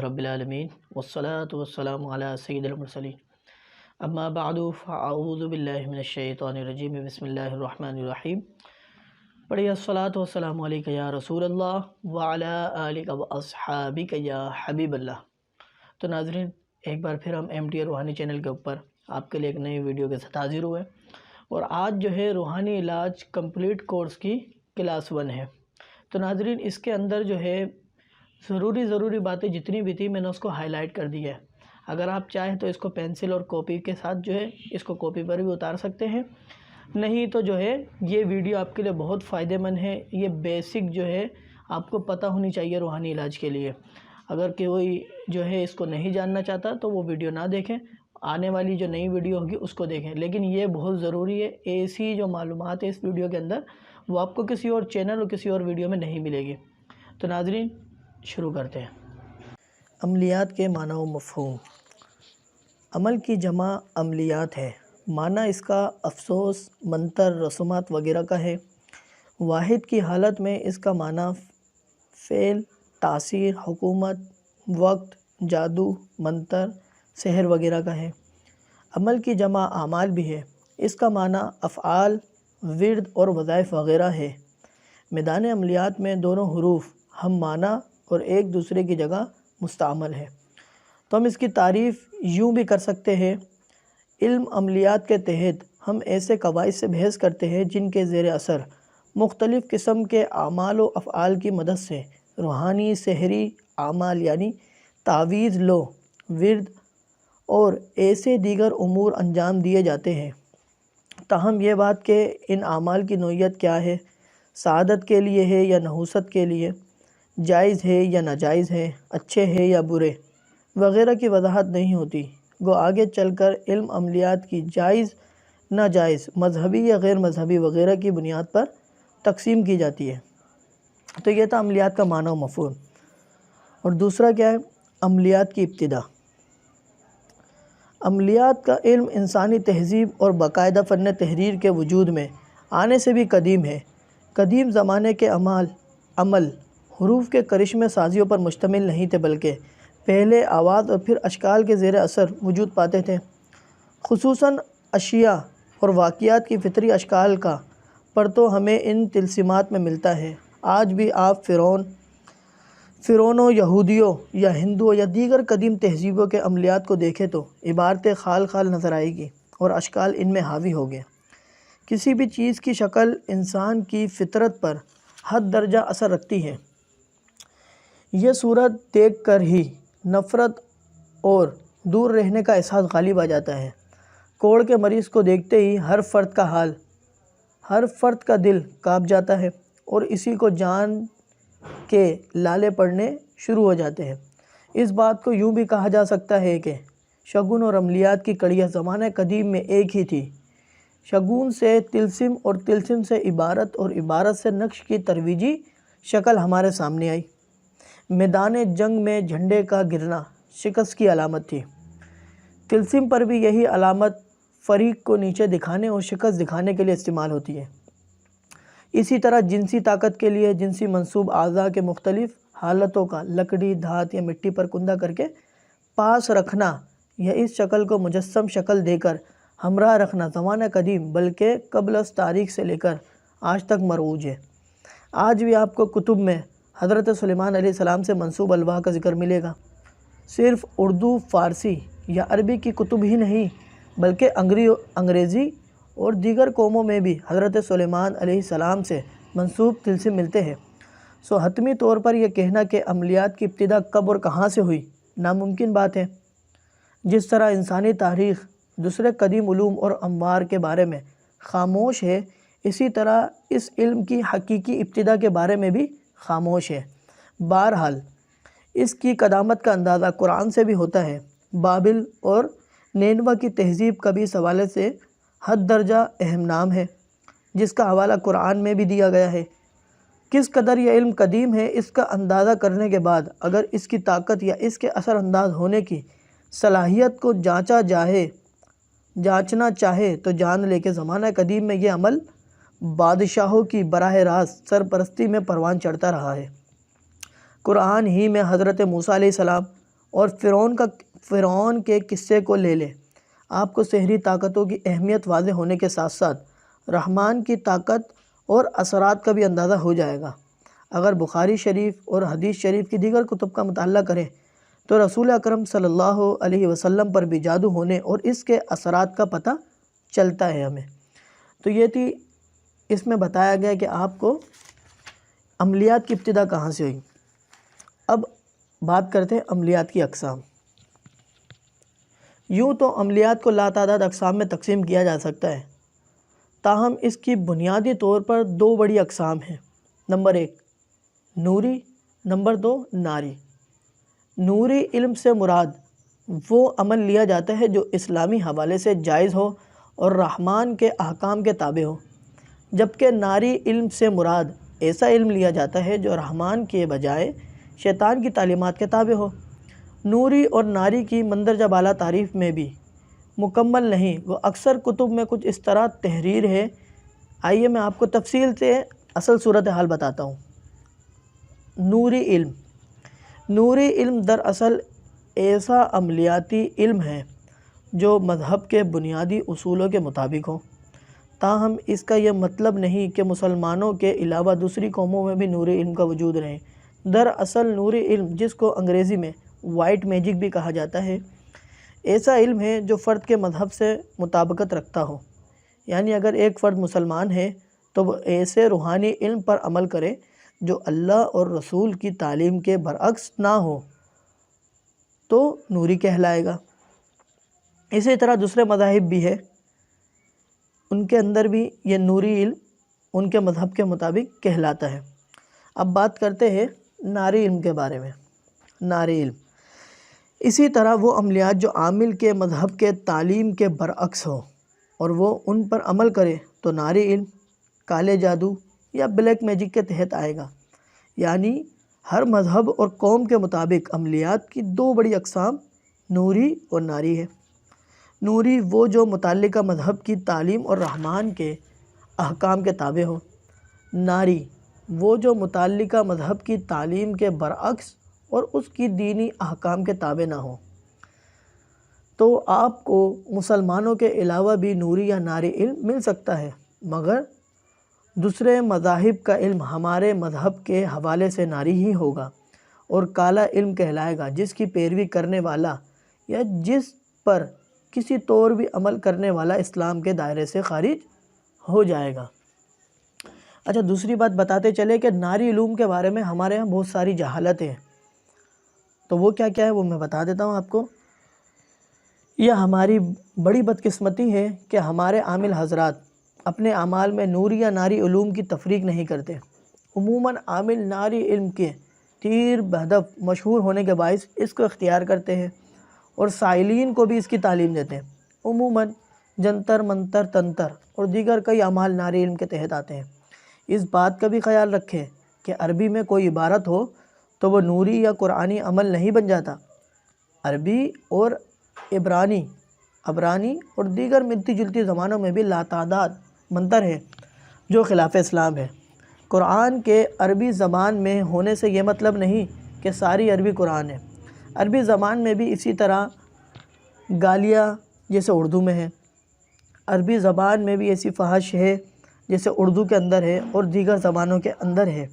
رب العالمین والصلاة والسلام علی سید المرسلین اما بعد فاعوذ باللہ من الشیطان الرجیم بسم اللہ الرحمن الرحیم۔ پڑھیے الصلاة والسلام علیکہ یا رسول اللہ وعلی آلک واصحابک یا حبیب اللہ۔ تو ناظرین، ایک بار پھر ہم MTA روحانی چینل کے اوپر آپ کے لیے ایک نئی ویڈیو کے ساتھ حاضر ہوئے، اور آج جو ہے روحانی علاج کمپلیٹ کورس کی کلاس 1 ہے۔ تو ناظرین، اس کے اندر جو ہے ضروری باتیں جتنی بھی تھی میں نے اس کو ہائی لائٹ کر دی ہے۔ اگر آپ چاہیں تو اس کو پینسل اور کاپی کے ساتھ جو ہے اس کو کاپی پر بھی اتار سکتے ہیں، نہیں تو جو ہے یہ ویڈیو آپ کے لیے بہت فائدہ مند ہے۔ یہ بیسک جو ہے آپ کو پتہ ہونی چاہیے روحانی علاج کے لیے۔ اگر کوئی جو ہے اس کو نہیں جاننا چاہتا تو وہ ویڈیو نہ دیکھیں، آنے والی جو نئی ویڈیو ہوگی اس کو دیکھیں، لیکن یہ بہت ضروری ہے۔ ایسی جو معلومات ہے اس ویڈیو کے اندر وہ آپ کو کسی اور چینل اور کسی اور ویڈیو میں نہیں ملے گی۔ تو ناظرین، شروع کرتے ہیں۔ عملیات کے معنی و مفہوم۔ عمل کی جمع عملیات ہے۔ معنی اس کا افسوس، منتر، رسومات وغیرہ کا ہے۔ واحد کی حالت میں اس کا معنی فعل، تاثیر، حکومت، وقت، جادو، منتر، سحر وغیرہ کا ہے۔ عمل کی جمع اعمال بھی ہے۔ اس کا معنی افعال، ورد اور وظائف وغیرہ ہے۔ میدان عملیات میں دونوں حروف ہم معنی اور ایک دوسرے کی جگہ مستعمل ہے۔ تو ہم اس کی تعریف یوں بھی کر سکتے ہیں: علم عملیات کے تحت ہم ایسے قواعد سے بحث کرتے ہیں جن کے زیر اثر مختلف قسم کے اعمال و افعال کی مدد سے روحانی سحری اعمال یعنی تعویذ لو، ورد اور ایسے دیگر امور انجام دیے جاتے ہیں۔ تاہم یہ بات کہ ان اعمال کی نوعیت کیا ہے، سعادت کے لیے ہے یا نحوست کے لیے، جائز ہے یا ناجائز ہے، اچھے ہے یا برے وغیرہ کی وضاحت نہیں ہوتی، گو آگے چل کر علم عملیات کی جائز، ناجائز، مذہبی یا غیر مذہبی وغیرہ کی بنیاد پر تقسیم کی جاتی ہے۔ تو یہ تھا عملیات کا معنی و مفہوم۔ اور دوسرا کیا ہے؟ عملیات کی ابتدا۔ عملیات کا علم انسانی تہذیب اور باقاعدہ فن تحریر کے وجود میں آنے سے بھی قدیم ہے۔ قدیم زمانے کے عمل حروف کے کرشمے سازیوں پر مشتمل نہیں تھے، بلکہ پہلے آواز اور پھر اشکال کے زیر اثر وجود پاتے تھے۔ خصوصاً اشیاء اور واقعات کی فطری اشکال کا پرتو ہمیں ان طلسمات میں ملتا ہے۔ آج بھی آپ فرعونوں، یہودیوں یا ہندوؤں یا دیگر قدیم تہذیبوں کے عملیات کو دیکھیں تو عبارتیں خال خال نظر آئے گی اور اشکال ان میں حاوی ہو گئے۔ کسی بھی چیز کی شکل انسان کی فطرت پر حد درجہ اثر رکھتی ہے۔ یہ صورت دیکھ کر ہی نفرت اور دور رہنے کا احساس غالب آ جاتا ہے۔ کوڑ کے مریض کو دیکھتے ہی ہر فرد کا دل کانپ جاتا ہے اور اسی کو جان کے لالے پڑنے شروع ہو جاتے ہیں۔ اس بات کو یوں بھی کہا جا سکتا ہے کہ شگون اور عملیات کی کڑیاں زمانہ قدیم میں ایک ہی تھی۔ شگون سے طلسم اور طلسم سے عبارت اور عبارت سے نقش کی ترویجی شکل ہمارے سامنے آئی۔ میدان جنگ میں جھنڈے کا گرنا شکست کی علامت تھی۔ طلسم پر بھی یہی علامت فریق کو نیچے دکھانے اور شکست دکھانے کے لیے استعمال ہوتی ہے۔ اسی طرح جنسی طاقت کے لیے جنسی منسوب اعضاء کے مختلف حالتوں کا لکڑی، دھات یا مٹی پر کندہ کر کے پاس رکھنا یا اس شکل کو مجسم شکل دے کر ہمراہ رکھنا زمانہ قدیم بلکہ قبل از تاریخ سے لے کر آج تک مروج ہے۔ آج بھی آپ کو کتب میں حضرت سلیمان علیہ السلام سے منسوب الواح کا ذکر ملے گا۔ صرف اردو، فارسی یا عربی کی کتب ہی نہیں بلکہ انگریزی اور دیگر قوموں میں بھی حضرت سلیمان علیہ السلام سے منسوب طلسم ملتے ہیں۔ حتمی طور پر یہ کہنا کہ عملیات کی ابتدا کب اور کہاں سے ہوئی ناممکن بات ہے۔ جس طرح انسانی تاریخ دوسرے قدیم علوم اور انوار کے بارے میں خاموش ہے، اسی طرح اس علم کی حقیقی ابتدا کے بارے میں بھی خاموش ہے۔ بہرحال اس کی قدامت کا اندازہ قرآن سے بھی ہوتا ہے۔ بابل اور نینوا کی تہذیب کا بھی اس حوالے سے حد درجہ اہم نام ہے، جس کا حوالہ قرآن میں بھی دیا گیا ہے۔ کس قدر یہ علم قدیم ہے اس کا اندازہ کرنے کے بعد اگر اس کی طاقت یا اس کے اثر انداز ہونے کی صلاحیت کو جانچنا چاہے تو جان لے کہ زمانہ قدیم میں یہ عمل بادشاہوں کی براہ راست سرپرستی میں پروان چڑھتا رہا ہے۔ قرآن ہی میں حضرت موسیٰ علیہ السلام اور فرعون کے قصے کو لے لے، آپ کو سحری طاقتوں کی اہمیت واضح ہونے کے ساتھ ساتھ رحمان کی طاقت اور اثرات کا بھی اندازہ ہو جائے گا۔ اگر بخاری شریف اور حدیث شریف کی دیگر کتب کا مطالعہ کریں تو رسول اکرم صلی اللہ علیہ وسلم پر بھی جادو ہونے اور اس کے اثرات کا پتہ چلتا ہے ہمیں۔ تو یہ تھی، اس میں بتایا گیا کہ آپ کو عملیات کی ابتدا کہاں سے ہوئی۔ اب بات کرتے ہیں عملیات کی اقسام۔ یوں تو عملیات کو لاتعداد اقسام میں تقسیم کیا جا سکتا ہے، تاہم اس کی بنیادی طور پر دو بڑی اقسام ہیں۔ نمبر 1 نوری، نمبر 2 ناری۔ نوری علم سے مراد وہ عمل لیا جاتا ہے جو اسلامی حوالے سے جائز ہو اور رحمان کے احکام کے تابع ہو، جبکہ ناری علم سے مراد ایسا علم لیا جاتا ہے جو رحمان کے بجائے شیطان کی تعلیمات کے تابع ہو۔ نوری اور ناری کی مندرجہ بالا تعریف میں بھی مکمل نہیں، وہ اکثر کتب میں کچھ اس طرح تحریر ہے۔ آئیے میں آپ کو تفصیل سے اصل صورتحال بتاتا ہوں۔ نوری علم دراصل ایسا عملیاتی علم ہے جو مذہب کے بنیادی اصولوں کے مطابق ہو، تاہم اس کا یہ مطلب نہیں کہ مسلمانوں کے علاوہ دوسری قوموں میں بھی نوری علم کا وجود رہے۔ دراصل نوری علم، جس کو انگریزی میں وائٹ میجک بھی کہا جاتا ہے، ایسا علم ہے جو فرد کے مذہب سے مطابقت رکھتا ہو، یعنی اگر ایک فرد مسلمان ہے تو وہ ایسے روحانی علم پر عمل کرے جو اللہ اور رسول کی تعلیم کے برعکس نہ ہو تو نوری کہلائے گا۔ اسی طرح دوسرے مذاہب بھی ہے، ان کے اندر بھی یہ نوری علم ان کے مذہب کے مطابق کہلاتا ہے۔ اب بات کرتے ہیں ناری علم کے بارے میں۔ ناری علم اسی طرح وہ عملیات جو عامل کے مذہب کے تعلیم کے برعکس ہو اور وہ ان پر عمل کرے تو ناری علم، کالے جادو یا بلیک میجک کے تحت آئے گا۔ یعنی ہر مذہب اور قوم کے مطابق عملیات کی دو بڑی اقسام نوری اور ناری ہے۔ نوری وہ جو متعلقہ مذہب کی تعلیم اور رحمان کے احکام کے تابع ہو۔ ناری وہ جو متعلقہ مذہب کی تعلیم کے برعکس اور اس کی دینی احکام کے تابع نہ ہو۔ تو آپ کو مسلمانوں کے علاوہ بھی نوری یا ناری علم مل سکتا ہے، مگر دوسرے مذاہب کا علم ہمارے مذہب کے حوالے سے ناری ہی ہوگا اور کالا علم کہلائے گا، جس کی پیروی کرنے والا یا جس پر کسی طور بھی عمل کرنے والا اسلام کے دائرے سے خارج ہو جائے گا۔ اچھا، دوسری بات بتاتے چلے کہ ناری علوم کے بارے میں ہمارے ہاں بہت ساری جہالت ہیں، تو وہ کیا کیا ہے وہ میں بتا دیتا ہوں آپ کو۔ یہ ہماری بڑی بدقسمتی ہے کہ ہمارے عامل حضرات اپنے اعمال میں نوری یا ناری علوم کی تفریق نہیں کرتے۔ عموماً عامل ناری علم کے تیر بہدف مشہور ہونے کے باعث اس کو اختیار کرتے ہیں اور سائلین کو بھی اس کی تعلیم دیتے ہیں۔ عموماً جنتر منتر تنتر اور دیگر کئی اعمال ناری علم کے تحت آتے ہیں۔ اس بات کا بھی خیال رکھیں کہ عربی میں کوئی عبارت ہو تو وہ نوری یا قرآنی عمل نہیں بن جاتا۔ عربی اور عبرانی اور دیگر ملتی جلتی زبانوں میں بھی لاتعداد منتر ہے جو خلاف اسلام ہے۔ قرآن کے عربی زبان میں ہونے سے یہ مطلب نہیں کہ ساری عربی قرآن ہے۔ عربی زبان میں بھی اسی طرح گالیاں جیسے اردو میں ہے، عربی زبان میں بھی ایسی فحش ہے جیسے اردو کے اندر ہے اور دیگر زبانوں کے اندر ہے۔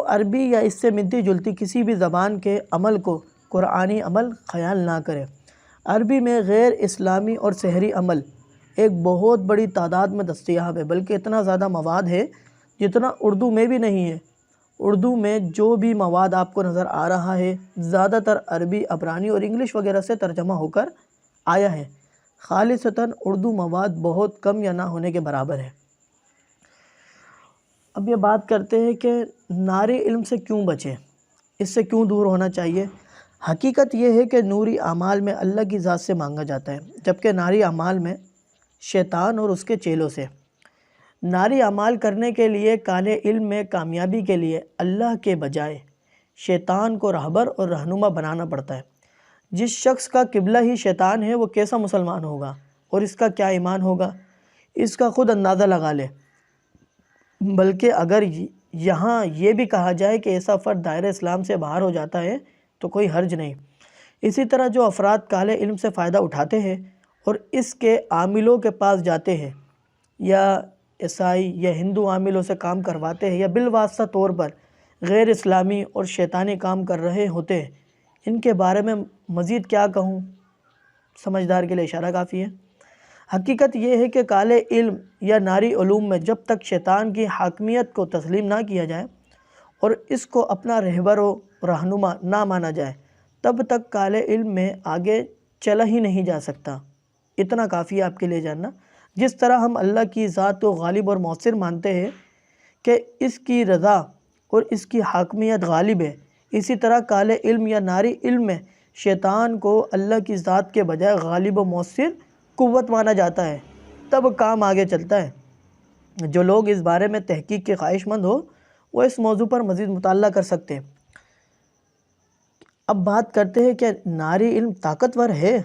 عربی یا اس سے ملتی جلتی کسی بھی زبان کے عمل کو قرآنی عمل خیال نہ کرے۔ عربی میں غیر اسلامی اور سحری عمل ایک بہت بڑی تعداد میں دستیاب ہے، بلکہ اتنا زیادہ مواد ہے جتنا اردو میں بھی نہیں ہے۔ اردو میں جو بھی مواد آپ کو نظر آ رہا ہے زیادہ تر عربی، عبرانی اور انگلش وغیرہ سے ترجمہ ہو کر آیا ہے۔ خالصتاً اردو مواد بہت کم یا نہ ہونے کے برابر ہے۔ اب یہ بات کرتے ہیں کہ ناری علم سے کیوں بچیں، اس سے کیوں دور ہونا چاہیے۔ حقیقت یہ ہے کہ نوری اعمال میں اللہ کی ذات سے مانگا جاتا ہے، جبکہ ناری اعمال میں شیطان اور اس کے چیلوں سے۔ ناری اعمال کرنے کے لیے کالے علم میں کامیابی کے لیے اللہ کے بجائے شیطان کو رہبر اور رہنما بنانا پڑتا ہے۔ جس شخص کا قبلہ ہی شیطان ہے وہ کیسا مسلمان ہوگا اور اس کا کیا ایمان ہوگا، اس کا خود اندازہ لگا لے۔ بلکہ اگر یہاں یہ بھی کہا جائے کہ ایسا فرد دائرہ اسلام سے باہر ہو جاتا ہے تو کوئی حرج نہیں۔ اسی طرح جو افراد کالے علم سے فائدہ اٹھاتے ہیں اور اس کے عاملوں کے پاس جاتے ہیں، یا عیسائی یا ہندو عاملوں سے کام کرواتے ہیں، یا بالواسطہ طور پر غیر اسلامی اور شیطانی کام کر رہے ہوتے ہیں، ان کے بارے میں مزید کیا کہوں، سمجھدار کے لیے اشارہ کافی ہے۔ حقیقت یہ ہے کہ کالے علم یا ناری علوم میں جب تک شیطان کی حاکمیت کو تسلیم نہ کیا جائے اور اس کو اپنا رہبر و رہنما نہ مانا جائے، تب تک کالے علم میں آگے چلا ہی نہیں جا سکتا۔ اتنا کافی ہے آپ کے لیے جاننا۔ جس طرح ہم اللہ کی ذات کو غالب اور مؤثر مانتے ہیں کہ اس کی رضا اور اس کی حاکمیت غالب ہے، اسی طرح کالے علم یا ناری علم میں شیطان کو اللہ کی ذات کے بجائے غالب و مؤثر قوت مانا جاتا ہے، تب کام آگے چلتا ہے۔ جو لوگ اس بارے میں تحقیق کے خواہش مند ہو وہ اس موضوع پر مزید مطالعہ کر سکتے ہیں۔ اب بات کرتے ہیں کہ ناری علم طاقتور ہے۔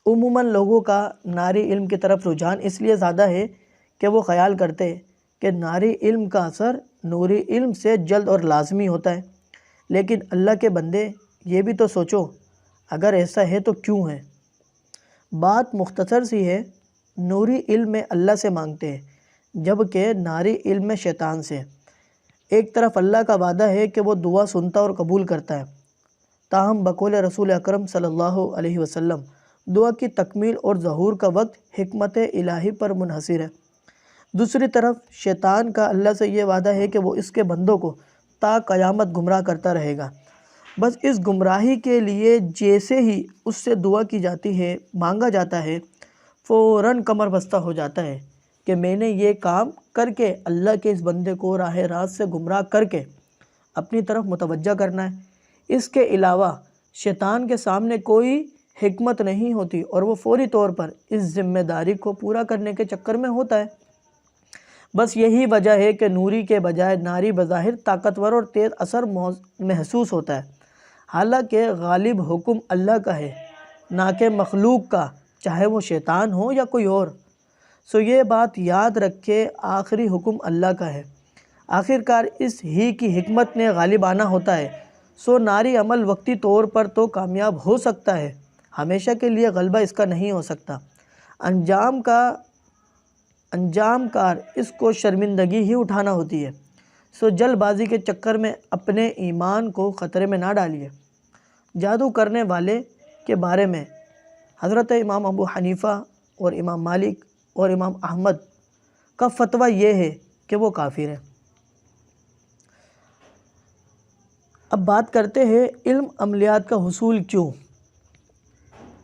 عموماً لوگوں کا ناری علم کی طرف رجحان اس لیے زیادہ ہے کہ وہ خیال کرتے ہیں کہ ناری علم کا اثر نوری علم سے جلد اور لازمی ہوتا ہے، لیکن اللہ کے بندے یہ بھی تو سوچو، اگر ایسا ہے تو کیوں ہے؟ بات مختصر سی ہے، نوری علم میں اللہ سے مانگتے ہیں جبکہ ناری علم میں شیطان سے۔ ایک طرف اللہ کا وعدہ ہے کہ وہ دعا سنتا اور قبول کرتا ہے، تاہم بقول رسول اکرم صلی اللہ علیہ وسلم دعا کی تکمیل اور ظہور کا وقت حکمت الہی پر منحصر ہے۔ دوسری طرف شیطان کا اللہ سے یہ وعدہ ہے کہ وہ اس کے بندوں کو تا قیامت گمراہ کرتا رہے گا۔ بس اس گمراہی کے لیے جیسے ہی اس سے دعا کی جاتی ہے، مانگا جاتا ہے، فوراً کمر بستہ ہو جاتا ہے کہ میں نے یہ کام کر کے اللہ کے اس بندے کو راہ راست سے گمراہ کر کے اپنی طرف متوجہ کرنا ہے۔ اس کے علاوہ شیطان کے سامنے کوئی حکمت نہیں ہوتی اور وہ فوری طور پر اس ذمہ داری کو پورا کرنے کے چکر میں ہوتا ہے۔ بس یہی وجہ ہے کہ نوری کے بجائے ناری بظاہر طاقتور اور تیز اثر محسوس ہوتا ہے، حالانکہ غالب حکم اللہ کا ہے نہ کہ مخلوق کا، چاہے وہ شیطان ہو یا کوئی اور۔ سو یہ بات یاد رکھے، آخری حکم اللہ کا ہے، آخرکار اس ہی کی حکمت نے غالب آنا ہوتا ہے۔ سو ناری عمل وقتی طور پر تو کامیاب ہو سکتا ہے، ہمیشہ کے لیے غلبہ اس کا نہیں ہو سکتا۔ انجام کار اس کو شرمندگی ہی اٹھانا ہوتی ہے۔ سو جلد بازی کے چکر میں اپنے ایمان کو خطرے میں نہ ڈالیے۔ جادو کرنے والے کے بارے میں حضرت امام ابو حنیفہ اور امام مالک اور امام احمد کا فتویٰ یہ ہے کہ وہ کافر ہے۔ اب بات کرتے ہیں علم عملیات کا حصول کیوں؟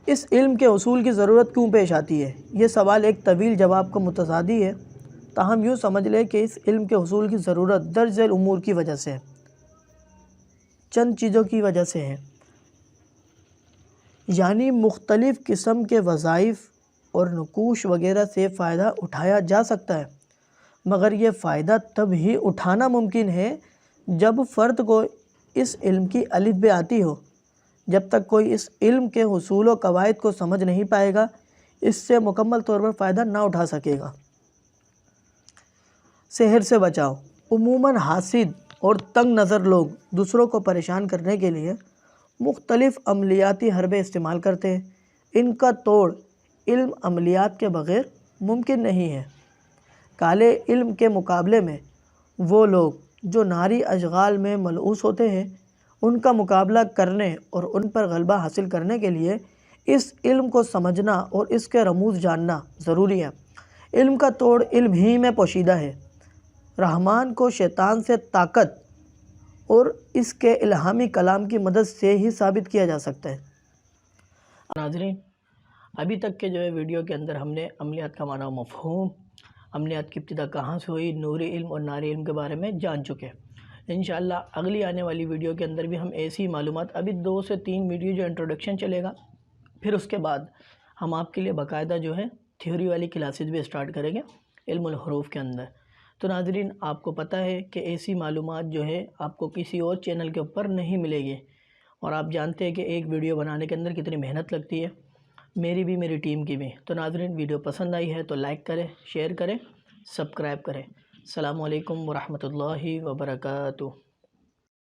اس علم کے حصول کی ضرورت کیوں پیش آتی ہے؟ یہ سوال ایک طویل جواب کا متضادی ہے، تاہم یوں سمجھ لے کہ اس علم کے حصول کی ضرورت درج ذیل امور کی وجہ سے ہے، چند چیزوں کی وجہ سے ہے۔ یعنی مختلف قسم کے وظائف اور نقوش وغیرہ سے فائدہ اٹھایا جا سکتا ہے، مگر یہ فائدہ تب ہی اٹھانا ممکن ہے جب فرد کو اس علم کی الف بے آتی ہو۔ جب تک کوئی اس علم کے حصول و قواعد کو سمجھ نہیں پائے گا، اس سے مکمل طور پر فائدہ نہ اٹھا سکے گا۔ سحر سے بچاؤ۔ عموماً حاسد اور تنگ نظر لوگ دوسروں کو پریشان کرنے کے لیے مختلف عملیاتی حربے استعمال کرتے ہیں۔ ان کا توڑ علم عملیات کے بغیر ممکن نہیں ہے۔ کالے علم کے مقابلے میں وہ لوگ جو ناری اشغال میں ملوث ہوتے ہیں، ان کا مقابلہ کرنے اور ان پر غلبہ حاصل کرنے کے لیے اس علم کو سمجھنا اور اس کے رموز جاننا ضروری ہے۔ علم کا توڑ علم ہی میں پوشیدہ ہے۔ رحمان کو شیطان سے طاقت اور اس کے الہامی کلام کی مدد سے ہی ثابت کیا جا سکتا ہے۔ ناظرین، ابھی تک کے ویڈیو کے اندر ہم نے عملیات کا معنی و مفہوم، عملیات کی ابتدا کہاں سے ہوئی، نوری علم اور ناری علم کے بارے میں جان چکے۔ انشاءاللہ اگلی آنے والی ویڈیو کے اندر بھی ہم ایسی معلومات، ابھی 2 سے 3 ویڈیو جو انٹروڈکشن چلے گا، پھر اس کے بعد ہم آپ کے لیے باقاعدہ تھیوری والی کلاسز بھی اسٹارٹ کریں گے علم الحروف کے اندر۔ تو ناظرین، آپ کو پتہ ہے کہ ایسی معلومات آپ کو کسی اور چینل کے اوپر نہیں ملے گی، اور آپ جانتے ہیں کہ ایک ویڈیو بنانے کے اندر کتنی محنت لگتی ہے، میری بھی میری ٹیم کی بھی۔ تو ناظرین، ویڈیو پسند آئی ہے تو لائک کریں، شیئر کریں، سبسکرائب کریں۔ السلام علیکم ورحمۃ اللہ وبرکاتہ۔